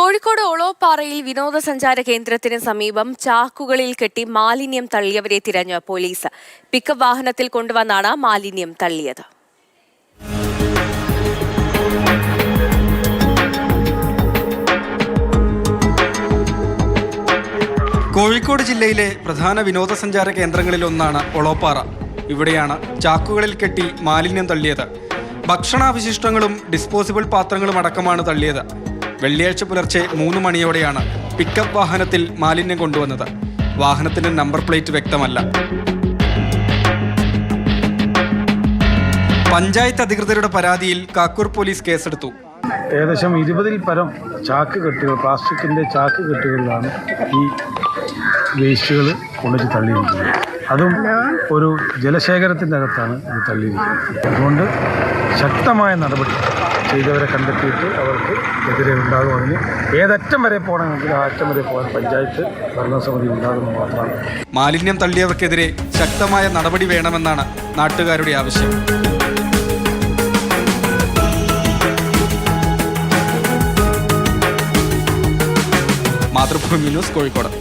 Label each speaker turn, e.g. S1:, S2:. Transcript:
S1: കോഴിക്കോട് ഒളോപ്പാറയിൽ വിനോദസഞ്ചാര കേന്ദ്രത്തിന് സമീപം ചാക്കുകളിൽ കെട്ടി മാലിന്യം തള്ളിയവരെ തിരഞ്ഞ പോലീസ്. പിക്കപ്പ് വാഹനത്തിൽ കൊണ്ടുവന്നാണ് മാലിന്യം തള്ളിയത്.
S2: കോഴിക്കോട് ജില്ലയിലെ പ്രധാന വിനോദസഞ്ചാര കേന്ദ്രങ്ങളിലൊന്നാണ് ഒളോപ്പാറ. ഇവിടെയാണ് ചാക്കുകളിൽ കെട്ടി മാലിന്യം തള്ളിയത്. ഭക്ഷണാവശിഷ്ടങ്ങളും ഡിസ്പോസിബിൾ പാത്രങ്ങളും അടക്കമാണ് തള്ളിയത്. വെള്ളിയാഴ്ച പുലർച്ചെ 3 മണിയോടെയാണ് പിക്കപ്പ് വാഹനത്തിൽ മാലിന്യം കൊണ്ടുവന്നത്. വാഹനത്തിന്റെ നമ്പർ പ്ലേറ്റ് വ്യക്തമല്ല. പഞ്ചായത്ത് അധികൃതരുടെ പരാതിയിൽ കാക്കൂർ പോലീസ് കേസെടുത്തു.
S3: ഏകദേശം 20-ൽ പരം ചാക്ക് കെട്ടുകൾ, പ്ലാസ്റ്റിക്കിൻ്റെ ചാക്ക് കെട്ടുകളിലാണ് ഈ വേസ്റ്റുകൾ കൊണ്ടുവച്ച് തള്ളിയിരിക്കുന്നത്. അതും ഒരു ജലശേഖരത്തിൻ്റെ അകത്താണ് ഇത് തള്ളിയിരിക്കുന്നത്. അതുകൊണ്ട് ശക്തമായ നടപടി ചെയ്തവരെ കണ്ടെത്തിയിട്ട് അവർക്ക് എതിരെ ഉണ്ടാകും. അതിന് ഏതറ്റം വരെ പോകണമെങ്കിൽ ആ അറ്റം വരെ പോകാൻ പഞ്ചായത്ത് ഭരണസമിതി ഉണ്ടാകുന്നത് മാത്രമാണ്.
S2: മാലിന്യം തള്ളിയവർക്കെതിരെ ശക്തമായ നടപടി വേണമെന്നാണ് നാട്ടുകാരുടെ ആവശ്യം. മാതൃഭൂമി ന്യൂസ്, കോഴിക്കോട്.